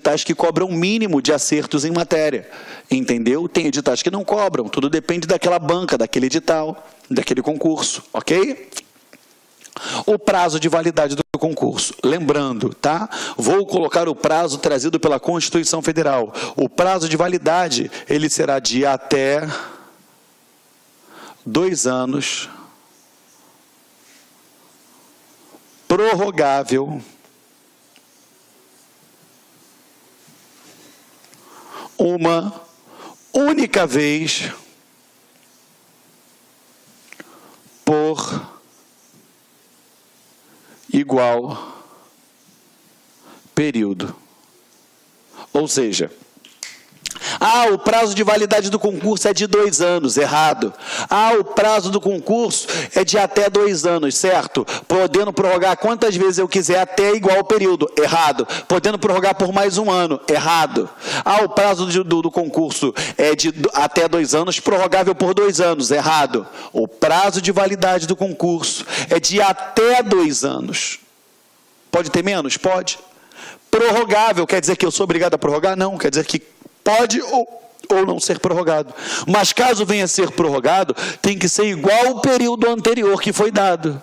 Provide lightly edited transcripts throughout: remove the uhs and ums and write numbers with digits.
editais que cobram o mínimo de acertos em matéria, entendeu? Tem editais que não cobram, tudo depende daquela banca, daquele edital, daquele concurso, ok? O prazo de validade do concurso. Lembrando, tá? Vou colocar o prazo trazido pela Constituição Federal. O prazo de validade, ele será de até 2 anos, prorrogável, uma única vez por igual período. Ou seja, o prazo de validade do concurso é de 2 anos, errado. O prazo do concurso é de até 2 anos, certo? Podendo prorrogar quantas vezes eu quiser até igual período, errado. Podendo prorrogar por mais 1 ano, errado. O prazo do concurso é de até 2 anos, prorrogável por 2 anos, errado. O prazo de validade do concurso é de até 2 anos. Pode ter menos? Pode. Prorrogável, quer dizer que eu sou obrigado a prorrogar? Não, quer dizer que pode ou não ser prorrogado. Mas caso venha a ser prorrogado, tem que ser igual ao período anterior que foi dado.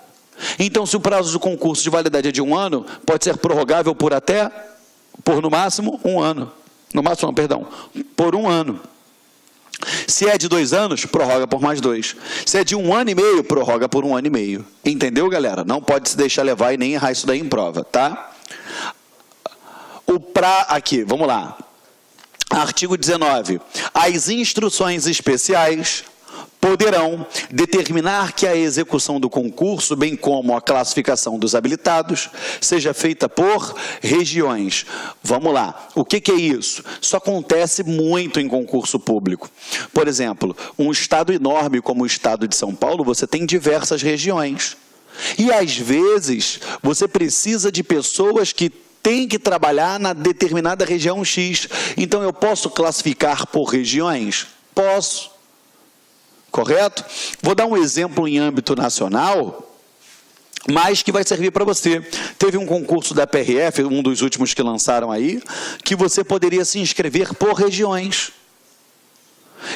Então, se o prazo do concurso de validade é de 1 ano, pode ser prorrogável por no máximo 1 ano. No máximo, não, perdão, por 1 ano. Se é de 2 anos, prorroga por mais 2. Se é de 1 ano e meio, prorroga por 1 ano e meio. Entendeu, galera? Não pode se deixar levar e nem errar isso daí em prova, tá? Aqui, vamos lá. Artigo 19. As instruções especiais poderão determinar que a execução do concurso, bem como a classificação dos habilitados, seja feita por regiões. Vamos lá. O que é isso? Isso acontece muito em concurso público. Por exemplo, um estado enorme como o estado de São Paulo, você tem diversas regiões. E, às vezes, você precisa de pessoas que tem que trabalhar na determinada região X. Então, eu posso classificar por regiões? Posso. Correto? Vou dar um exemplo em âmbito nacional, mas que vai servir para você. Teve um concurso da PRF, um dos últimos que lançaram aí, que você poderia se inscrever por regiões.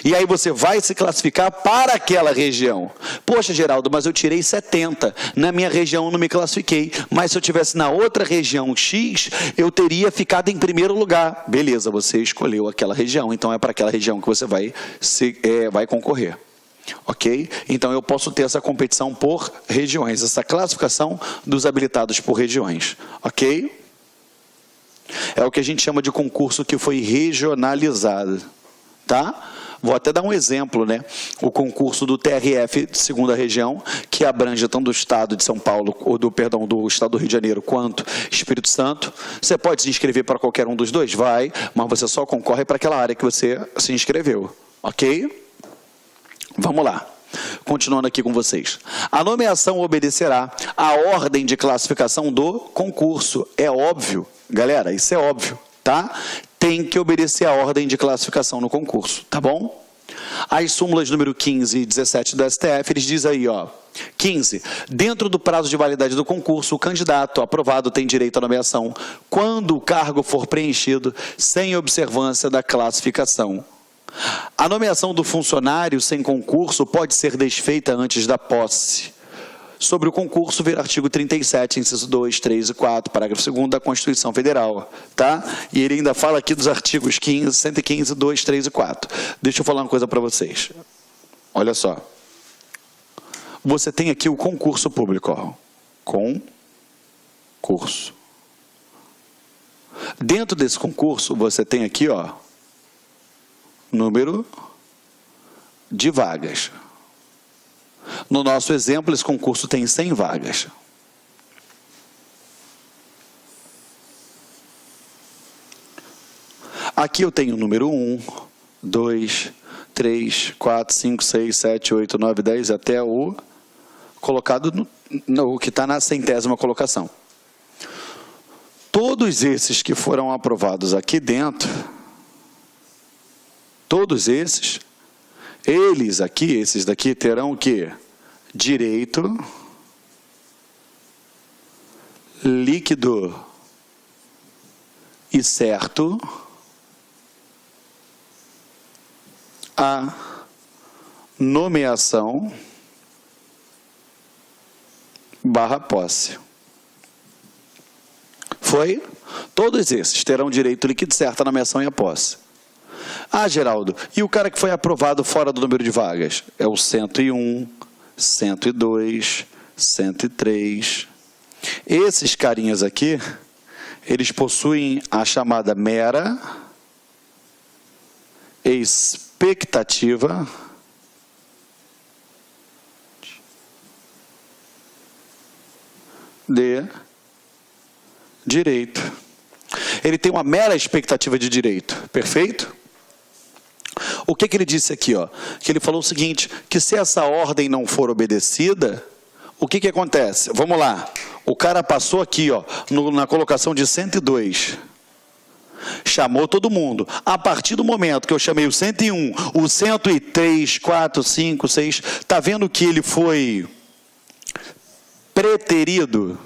E aí você vai se classificar para aquela região. Poxa, Geraldo, mas eu tirei 70. Na minha região não me classifiquei. Mas se eu tivesse na outra região X, eu teria ficado em primeiro lugar. Beleza, você escolheu aquela região. Então é para aquela região que você vai concorrer. Ok? Então eu posso ter essa competição por regiões. Essa classificação dos habilitados por regiões. Ok? É o que a gente chama de concurso que foi regionalizado. Tá? Vou até dar um exemplo, né? O concurso do TRF, segunda região, que abrange tanto o estado de São Paulo, do estado do Rio de Janeiro, quanto Espírito Santo. Você pode se inscrever para qualquer um dos dois? Vai, mas você só concorre para aquela área que você se inscreveu. Ok? Vamos lá. Continuando aqui com vocês. A nomeação obedecerá à ordem de classificação do concurso. É óbvio, galera, isso é óbvio, tá? Tem que obedecer à ordem de classificação no concurso, tá bom? As súmulas número 15 e 17 do STF, eles dizem aí, ó, 15. Dentro do prazo de validade do concurso, o candidato aprovado tem direito à nomeação quando o cargo for preenchido sem observância da classificação. A nomeação do funcionário sem concurso pode ser desfeita antes da posse. Sobre o concurso, ver artigo 37, inciso 2, 3 e 4, parágrafo 2º da Constituição Federal, tá? E ele ainda fala aqui dos artigos 115, 2, 3 e 4. Deixa eu falar uma coisa para vocês. Olha só. Você tem aqui o concurso público, ó. Concurso. Dentro desse concurso, você tem aqui, ó, número de vagas. No nosso exemplo, esse concurso tem 100 vagas. Aqui eu tenho o número 1, 2, 3, 4, 5, 6, 7, 8, 9, 10, até o colocado no que está na 100ª colocação. Todos esses que foram aprovados aqui dentro, todos esses, eles aqui, esses daqui, terão o quê? Direito líquido e certo a nomeação / posse. Foi? Todos esses terão direito líquido certo à nomeação e à posse. Ah, Geraldo, e o cara que foi aprovado fora do número de vagas? É o 101, 102, 103. Esses carinhas aqui, eles possuem a chamada mera expectativa de direito. Ele tem uma mera expectativa de direito, perfeito? O que ele disse aqui, ó? Que ele falou o seguinte, que se essa ordem não for obedecida, o que acontece? Vamos lá, o cara passou aqui, ó, na colocação de 102, chamou todo mundo. A partir do momento que eu chamei o 101, o 103, 4, 5, 6, tá vendo que ele foi preterido?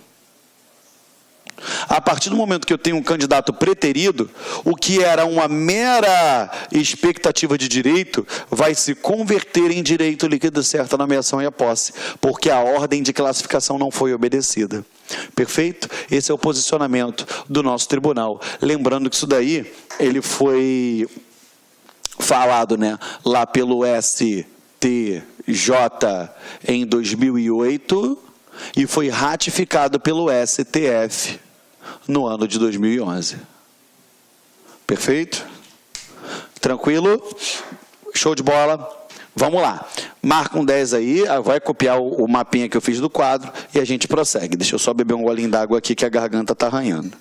A partir do momento que eu tenho um candidato preterido, o que era uma mera expectativa de direito vai se converter em direito líquido certo à nomeação e à posse, porque a ordem de classificação não foi obedecida. Perfeito? Esse é o posicionamento do nosso tribunal. Lembrando que isso daí, ele foi falado, né, lá pelo STJ em 2008 e foi ratificado pelo STF no ano de 2011. Perfeito? Tranquilo? Show de bola? Vamos lá. Marca um 10 aí, vai copiar o mapinha que eu fiz do quadro e a gente prossegue. Deixa eu só beber um golinho d'água aqui que a garganta está arranhando.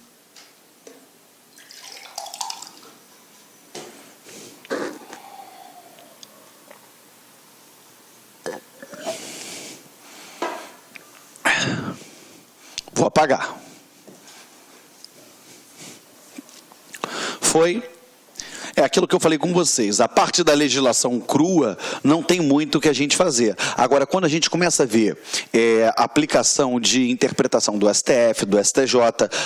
Vou apagar. É aquilo que eu falei com vocês, a parte da legislação crua não tem muito o que a gente fazer. Agora, quando a gente começa a ver aplicação de interpretação do STF, do STJ,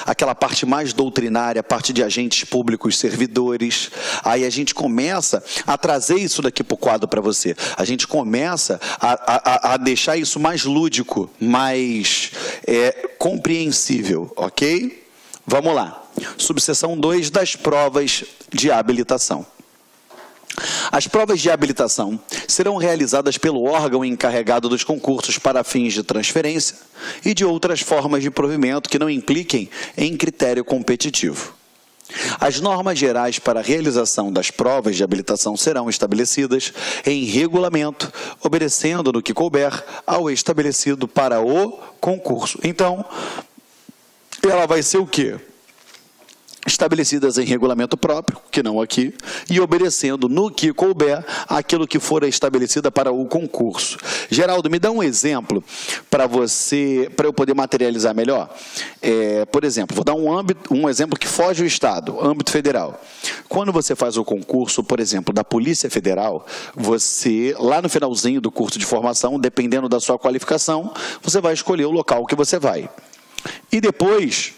aquela parte mais doutrinária, a parte de agentes públicos, servidores, aí a gente começa a trazer isso daqui para o quadro para você. A gente começa a deixar isso mais lúdico, mais compreensível, ok? Vamos lá. Subseção 2 das provas de habilitação. As provas de habilitação serão realizadas pelo órgão encarregado dos concursos para fins de transferência e de outras formas de provimento que não impliquem em critério competitivo. As normas gerais para a realização das provas de habilitação serão estabelecidas em regulamento, obedecendo no que couber ao estabelecido para o concurso. Então, ela vai ser o quê? Estabelecidas em regulamento próprio, que não aqui, e obedecendo no que couber aquilo que for estabelecida para o concurso. Geraldo, me dá um exemplo para eu poder materializar melhor. Por exemplo, vou dar um exemplo que foge do Estado, âmbito federal. Quando você faz o concurso, por exemplo, da Polícia Federal, você, lá no finalzinho do curso de formação, dependendo da sua qualificação, você vai escolher o local que você vai. E depois,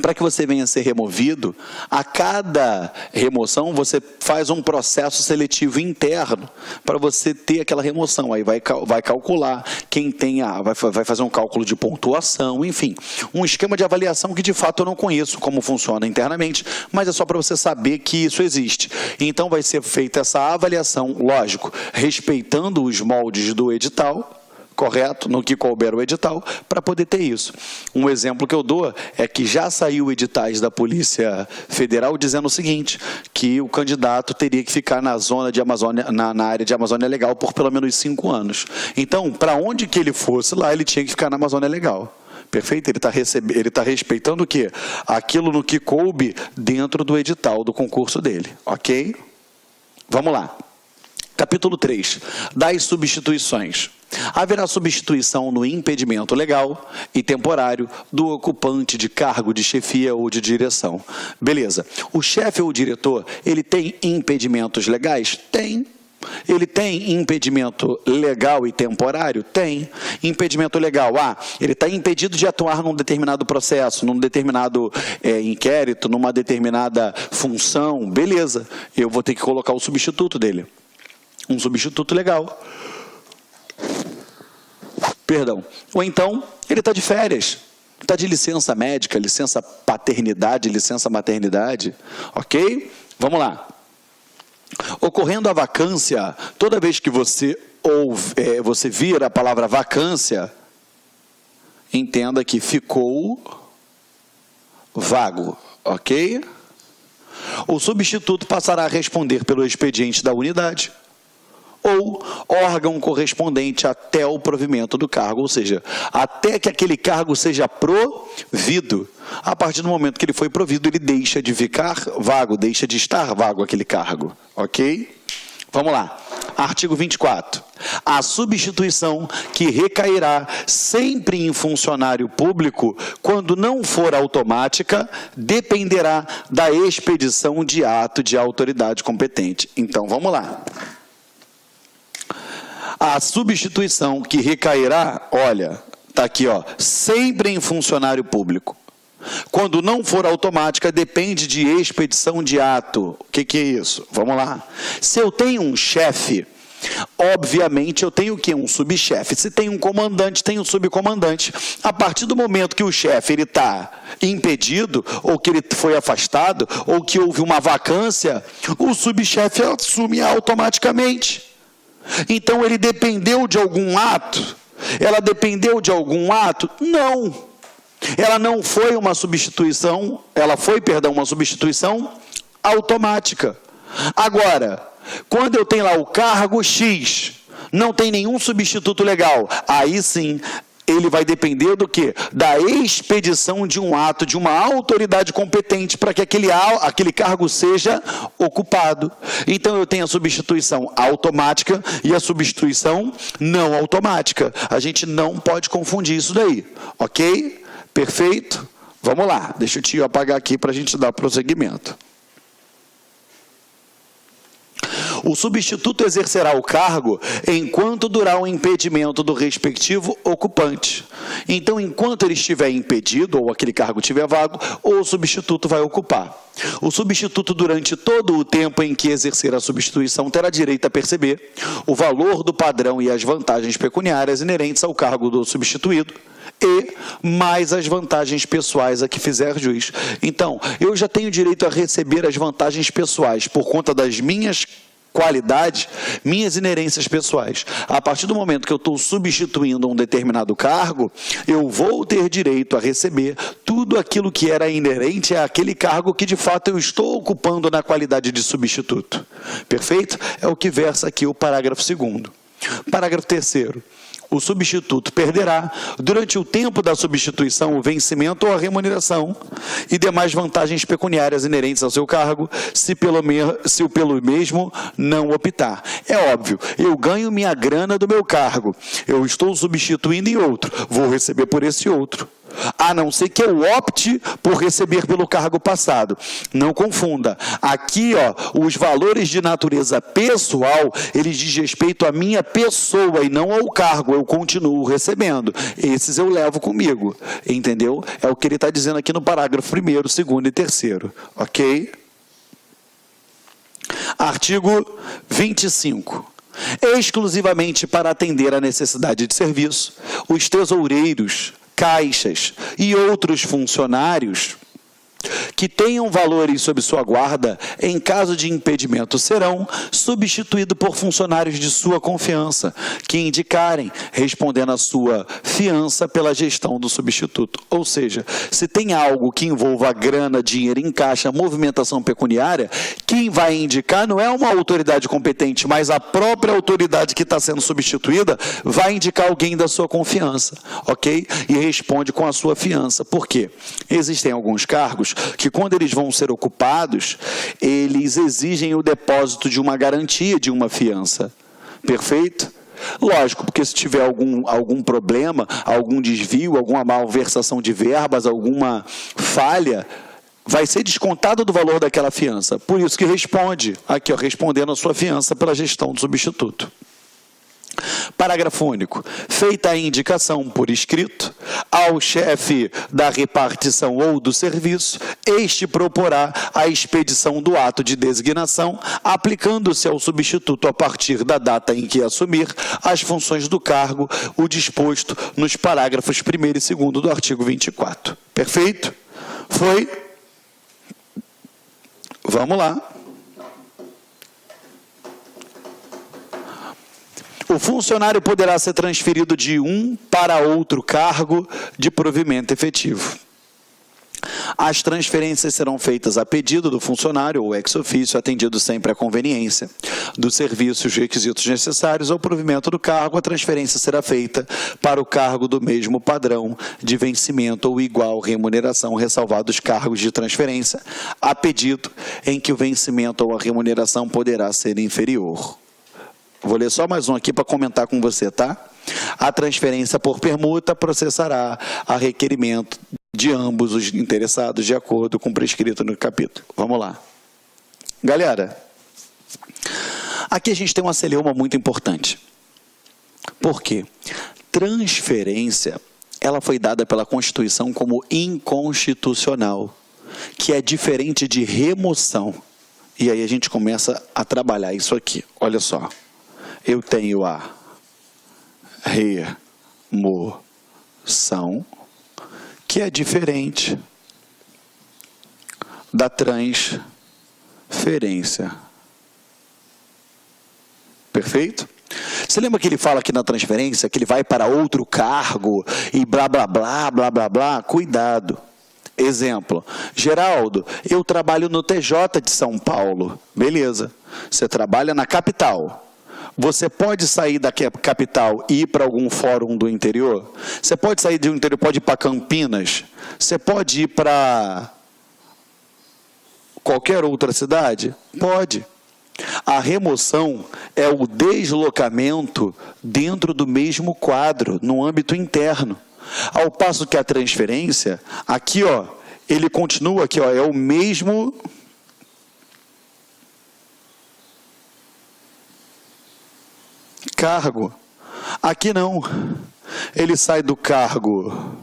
para que você venha a ser removido, a cada remoção você faz um processo seletivo interno para você ter aquela remoção. Aí vai calcular quem tem vai fazer um cálculo de pontuação, enfim, um esquema de avaliação que de fato eu não conheço como funciona internamente, mas é só para você saber que isso existe. Então vai ser feita essa avaliação, lógico, respeitando os moldes do edital, correto, no que couber o edital, para poder ter isso. Um exemplo que eu dou é que já saiu editais da Polícia Federal dizendo o seguinte, que o candidato teria que ficar na zona de Amazônia, na área de Amazônia Legal por pelo menos 5 anos. Então, para onde que ele fosse lá, ele tinha que ficar na Amazônia Legal. Perfeito? Ele tá respeitando o quê? Aquilo no que coube dentro do edital do concurso dele. Ok? Vamos lá. Capítulo 3. Das substituições. Haverá substituição no impedimento legal e temporário do ocupante de cargo de chefia ou de direção. Beleza. O chefe ou o diretor, ele tem impedimentos legais? Tem. Ele tem impedimento legal e temporário? Tem. Impedimento legal. Ele está impedido de atuar num determinado processo, num determinado inquérito, numa determinada função. Beleza. Eu vou ter que colocar o substituto dele. Um substituto legal. Perdão. Ou então, ele está de férias. Está de licença médica, licença paternidade, licença maternidade. Ok? Vamos lá. Ocorrendo a vacância, toda vez que você vir a palavra vacância, entenda que ficou vago, ok? O substituto passará a responder pelo expediente da unidade ou órgão correspondente até o provimento do cargo, ou seja, até que aquele cargo seja provido. A partir do momento que ele foi provido, ele deixa de ficar vago, deixa de estar vago aquele cargo, ok? Vamos lá, artigo 24. A substituição que recairá sempre em funcionário público, quando não for automática, dependerá da expedição de ato de autoridade competente. Então, vamos lá. A substituição que recairá, olha, está aqui, sempre em funcionário público. Quando não for automática, depende de expedição de ato. O que é isso? Vamos lá. Se eu tenho um chefe, obviamente eu tenho o quê? Um subchefe. Se tem um comandante, tem um subcomandante. A partir do momento que o chefe está impedido, ou que ele foi afastado, ou que houve uma vacância, o subchefe assume automaticamente. Então, ele dependeu de algum ato? Ela dependeu de algum ato? Não. Ela não foi uma substituição, uma substituição automática. Agora, quando eu tenho lá o cargo X, não tem nenhum substituto legal, aí sim, ele vai depender do quê? Da expedição de um ato, de uma autoridade competente para que aquele cargo seja ocupado. Então, eu tenho a substituição automática e a substituição não automática. A gente não pode confundir isso daí, ok? Perfeito? Vamos lá, deixa o tio apagar aqui para a gente dar prosseguimento. O substituto exercerá o cargo enquanto durar o impedimento do respectivo ocupante. Então, enquanto ele estiver impedido, ou aquele cargo estiver vago, o substituto vai ocupar. O substituto, durante todo o tempo em que exercer a substituição, terá direito a perceber o valor do padrão e as vantagens pecuniárias inerentes ao cargo do substituído, e mais as vantagens pessoais a que fizer jus. Então, eu já tenho direito a receber as vantagens pessoais por conta das minhas qualidades, minhas inerências pessoais. A partir do momento que eu estou substituindo um determinado cargo, eu vou ter direito a receber tudo aquilo que era inerente àquele cargo que de fato eu estou ocupando na qualidade de substituto. Perfeito? É o que versa aqui o parágrafo 2º. Parágrafo 3º. O substituto perderá, durante o tempo da substituição, o vencimento ou a remuneração e demais vantagens pecuniárias inerentes ao seu cargo, se o pelo mesmo não optar. É óbvio, eu ganho minha grana do meu cargo, eu estou substituindo em outro, vou receber por esse outro. A não ser que eu opte por receber pelo cargo passado. Não confunda. Aqui, os valores de natureza pessoal, eles diz respeito à minha pessoa e não ao cargo. Eu continuo recebendo. Esses eu levo comigo. Entendeu? É o que ele está dizendo aqui no parágrafo 1º, 2º e 3º. Ok? Artigo 25. Exclusivamente para atender à necessidade de serviço, os tesoureiros, caixas e outros funcionários que tenham valores sob sua guarda, em caso de impedimento, serão substituídos por funcionários de sua confiança, que indicarem, respondendo à sua fiança pela gestão do substituto. Ou seja, se tem algo que envolva grana, dinheiro em caixa, movimentação pecuniária, quem vai indicar não é uma autoridade competente, mas a própria autoridade que está sendo substituída vai indicar alguém da sua confiança, ok? E responde com a sua fiança. Por quê? Existem alguns cargos que, quando eles vão ser ocupados, eles exigem o depósito de uma garantia, de uma fiança. Perfeito? Lógico, porque se tiver algum problema, algum desvio, alguma malversação de verbas, alguma falha, vai ser descontado do valor daquela fiança. Por isso que responde, aqui ó, respondendo a sua fiança pela gestão do substituto. Parágrafo único. Feita a indicação por escrito ao chefe da repartição ou do serviço, este proporá a expedição do ato de designação, aplicando-se ao substituto a partir da data em que assumir as funções do cargo, o disposto nos parágrafos 1º e 2º do artigo 24. Perfeito? Foi? Vamos lá. O funcionário poderá ser transferido de um para outro cargo de provimento efetivo. As transferências serão feitas a pedido do funcionário ou ex officio, atendido sempre à conveniência do serviço e os requisitos necessários ao provimento do cargo. A transferência será feita para o cargo do mesmo padrão de vencimento ou igual remuneração, ressalvados os cargos de transferência a pedido em que o vencimento ou a remuneração poderá ser inferior. Vou ler só mais um aqui para comentar com você, tá? A transferência por permuta processará a requerimento de ambos os interessados de acordo com o prescrito no capítulo. Vamos lá. Galera, aqui a gente tem uma celeuma muito importante. Por quê? Transferência, ela foi dada pela Constituição como inconstitucional, que é diferente de remoção. E aí a gente começa a trabalhar isso aqui. Olha só. Eu tenho a remoção, que é diferente da transferência. Perfeito? Você lembra que ele fala aqui na transferência, que ele vai para outro cargo e blá, blá, blá, blá, blá, blá? Cuidado. Exemplo, Geraldo, eu trabalho no TJ de São Paulo. Beleza. Você trabalha na capital. Você pode sair da capital e ir para algum fórum do interior? Você pode sair do interior, pode ir para Campinas? Você pode ir para qualquer outra cidade? Pode. A remoção é o deslocamento dentro do mesmo quadro, no âmbito interno. Ao passo que a transferência, aqui ó, ele continua aqui ó, é o mesmo cargo. Aqui não. Ele sai do cargo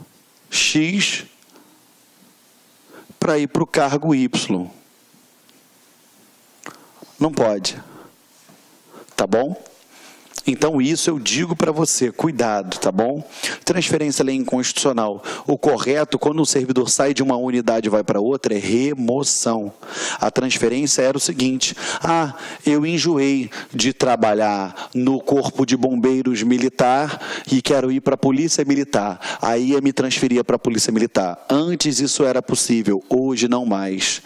X para ir para o cargo Y. Não pode. Tá bom? Então, isso eu digo para você, cuidado, tá bom? Transferência é inconstitucional. O correto, quando o servidor sai de uma unidade e vai para outra, é remoção. A transferência era o seguinte: eu enjoei de trabalhar no Corpo de Bombeiros Militar e quero ir para a Polícia Militar. Aí eu me transferia para a Polícia Militar. Antes isso era possível, hoje não mais.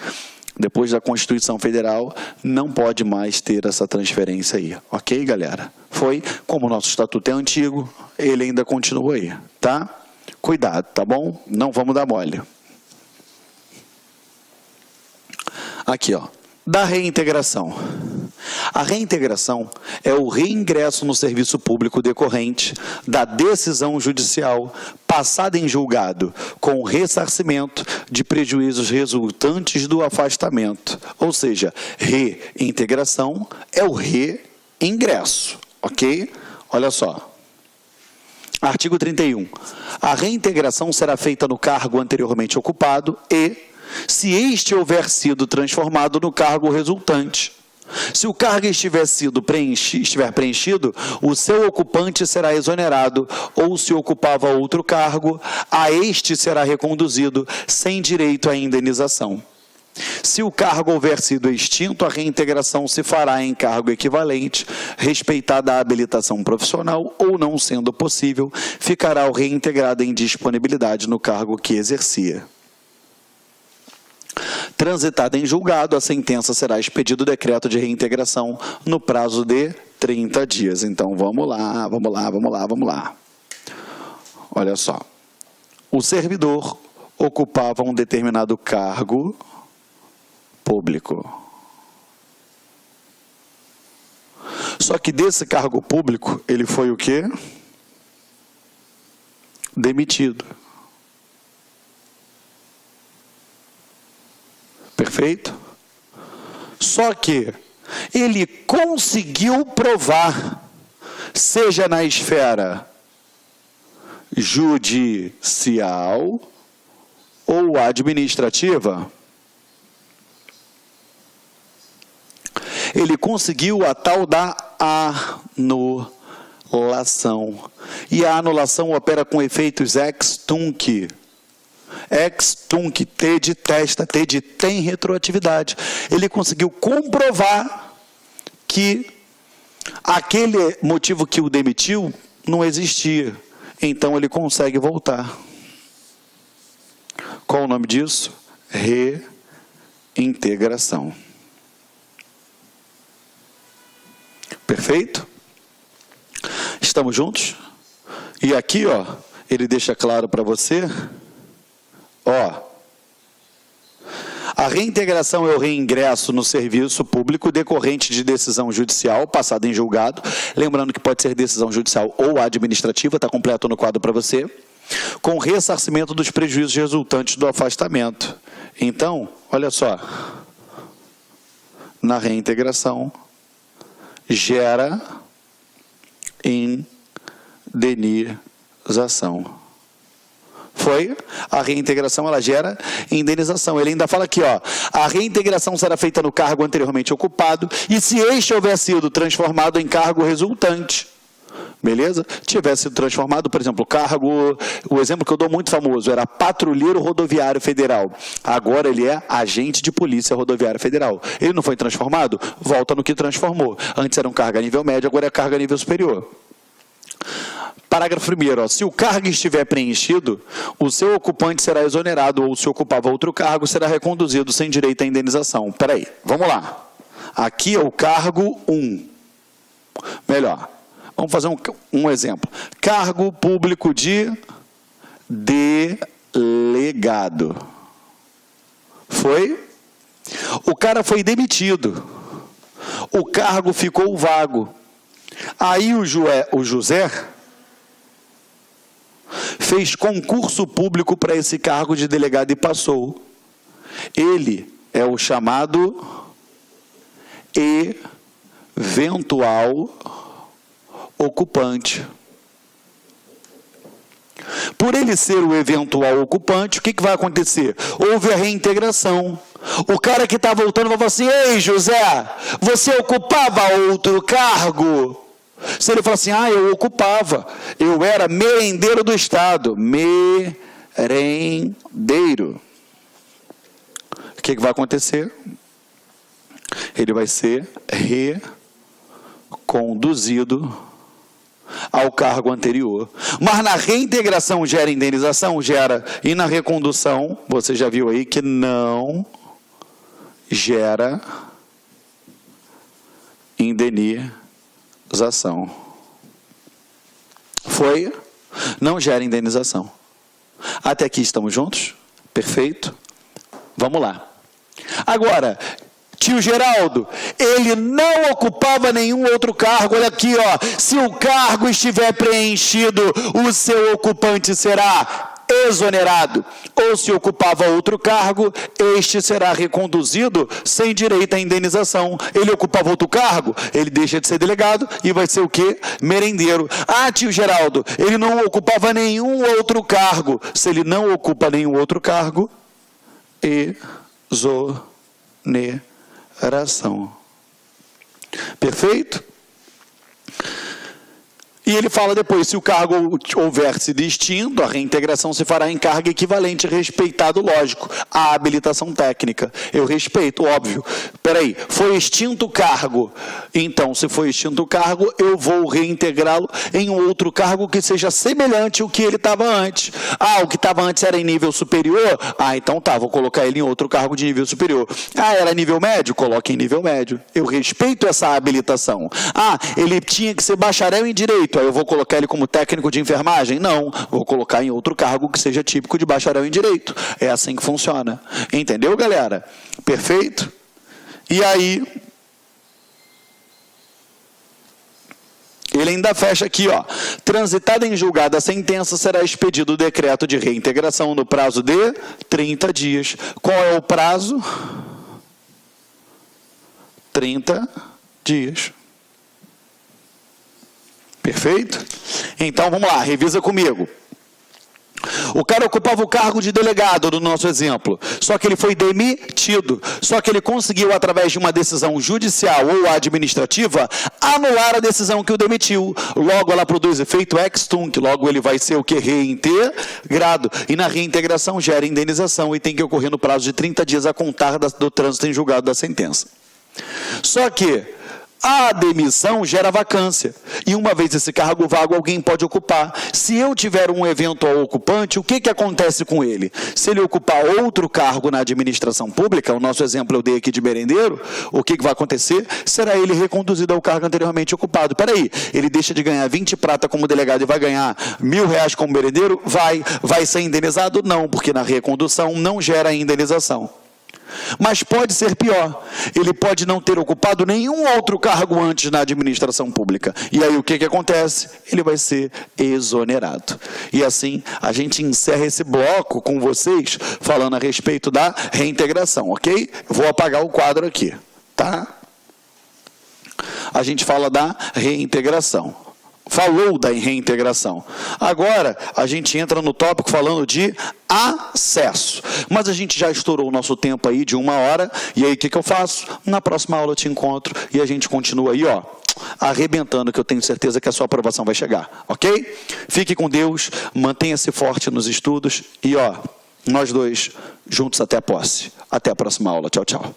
Depois da Constituição Federal, não pode mais ter essa transferência aí. Ok, galera? Foi, como o nosso estatuto é antigo, ele ainda continua aí, tá? Cuidado, tá bom? Não vamos dar mole. Aqui, ó. Da reintegração. A reintegração é o reingresso no serviço público decorrente da decisão judicial passada em julgado com ressarcimento de prejuízos resultantes do afastamento. Ou seja, reintegração é o reingresso, ok? Olha só. Artigo 31. A reintegração será feita no cargo anteriormente ocupado e, se este houver sido transformado no cargo resultante. Se o cargo estiver preenchido, o seu ocupante será exonerado, ou se ocupava outro cargo, a este será reconduzido sem direito à indenização. Se o cargo houver sido extinto, a reintegração se fará em cargo equivalente, respeitada a habilitação profissional, ou não sendo possível, ficará o reintegrado em disponibilidade no cargo que exercia. Transitada em julgado, a sentença será expedido o decreto de reintegração no prazo de 30 dias. Então, vamos lá. Olha só. O servidor ocupava um determinado cargo público. Só que desse cargo público, ele foi o quê? Demitido. Perfeito? Só que ele conseguiu provar, seja na esfera judicial ou administrativa, ele conseguiu a tal da anulação. E a anulação opera com efeitos ex tunc. Ex tunc, T de testa, T de tem retroatividade. Ele conseguiu comprovar que aquele motivo que o demitiu não existia. Então ele consegue voltar. Qual o nome disso? Reintegração. Perfeito? Estamos juntos? E aqui, ó, ele deixa claro para você, ó, a reintegração é o reingresso no serviço público decorrente de decisão judicial passada em julgado, lembrando que pode ser decisão judicial ou administrativa, está completo no quadro para você, com ressarcimento dos prejuízos resultantes do afastamento. Então, olha só, na reintegração, gera indenização. Foi? A reintegração, ela gera indenização. Ele ainda fala aqui, ó, a reintegração será feita no cargo anteriormente ocupado e se este houver sido transformado em cargo resultante. Beleza? Tivesse sido transformado, por exemplo, o exemplo que eu dou muito famoso, era patrulheiro rodoviário federal. Agora ele é agente de polícia rodoviária federal. Ele não foi transformado? Volta no que transformou. Antes era um cargo a nível médio, agora é cargo a nível superior. Parágrafo 1º, se o cargo estiver preenchido, o seu ocupante será exonerado ou, se ocupava outro cargo, será reconduzido sem direito à indenização. Espera aí, vamos lá. Aqui é o cargo 1. Melhor, vamos fazer um exemplo. Cargo público de delegado. Foi? O cara foi demitido. O cargo ficou vago. Aí o José fez concurso público para esse cargo de delegado e passou. Ele é o chamado eventual ocupante. Por ele ser o eventual ocupante, o que vai acontecer? Houve a reintegração. O cara que está voltando vai falar assim, ei José, você ocupava outro cargo? Se ele falar assim, eu ocupava, eu era merendeiro do Estado, merendeiro. O que vai acontecer? Ele vai ser reconduzido ao cargo anterior. Mas na reintegração gera indenização? Gera. E na recondução, você já viu aí que não gera indenização. Foi? Não gera indenização. Até aqui estamos juntos? Perfeito? Vamos lá. Agora, tio Geraldo, ele não ocupava nenhum outro cargo. Olha aqui, ó. Se o cargo estiver preenchido, o seu ocupante será exonerado. Ou se ocupava outro cargo, este será reconduzido sem direito à indenização. Ele ocupava outro cargo, ele deixa de ser delegado e vai ser o quê? Merendeiro. Tio Geraldo, ele não ocupava nenhum outro cargo. Se ele não ocupa nenhum outro cargo, exoneração. Perfeito? E ele fala depois, se o cargo houver sido extinto, a reintegração se fará em cargo equivalente, respeitado, lógico, a habilitação técnica. Eu respeito, óbvio. Peraí, foi extinto o cargo. Então, se foi extinto o cargo, eu vou reintegrá-lo em um outro cargo que seja semelhante ao que ele estava antes. O que estava antes era em nível superior? Então tá, vou colocar ele em outro cargo de nível superior. Era nível médio? Coloque em nível médio. Eu respeito essa habilitação. Ele tinha que ser bacharel em direito. Aí eu vou colocar ele como técnico de enfermagem? Não, vou colocar em outro cargo que seja típico de bacharel em direito. É assim que funciona. Entendeu, galera? Perfeito? E aí, ele ainda fecha aqui, ó. Transitada em julgada a sentença, será expedido o decreto de reintegração no prazo de 30 dias. Qual é o prazo? 30 dias. Perfeito? Então, vamos lá, revisa comigo. O cara ocupava o cargo de delegado, no nosso exemplo, só que ele foi demitido, só que ele conseguiu, através de uma decisão judicial ou administrativa, anular a decisão que o demitiu. Logo, ela produz efeito ex tunc, logo ele vai ser o que? Reintegrado. E na reintegração gera indenização e tem que ocorrer no prazo de 30 dias a contar do trânsito em julgado da sentença. Só que a demissão gera vacância. E uma vez esse cargo vago, alguém pode ocupar. Se eu tiver um eventual ocupante, o que acontece com ele? Se ele ocupar outro cargo na administração pública, o nosso exemplo eu dei aqui de merendeiro, o que vai acontecer? Será ele reconduzido ao cargo anteriormente ocupado. Peraí, ele deixa de ganhar 20 prata como delegado e vai ganhar R$1.000 como merendeiro? Vai ser indenizado? Não, porque na recondução não gera indenização. Mas pode ser pior, ele pode não ter ocupado nenhum outro cargo antes na administração pública. E aí o que acontece? Ele vai ser exonerado. E assim a gente encerra esse bloco com vocês falando a respeito da reintegração, ok? Vou apagar o quadro aqui, tá? A gente fala da reintegração. Falou da reintegração. Agora, a gente entra no tópico falando de acesso. Mas a gente já estourou o nosso tempo aí de 1 hora, e aí o que eu faço? Na próxima aula eu te encontro e a gente continua aí, ó, arrebentando, que eu tenho certeza que a sua aprovação vai chegar, ok? Fique com Deus, mantenha-se forte nos estudos e, ó, nós dois juntos até a posse. Até a próxima aula. Tchau, tchau.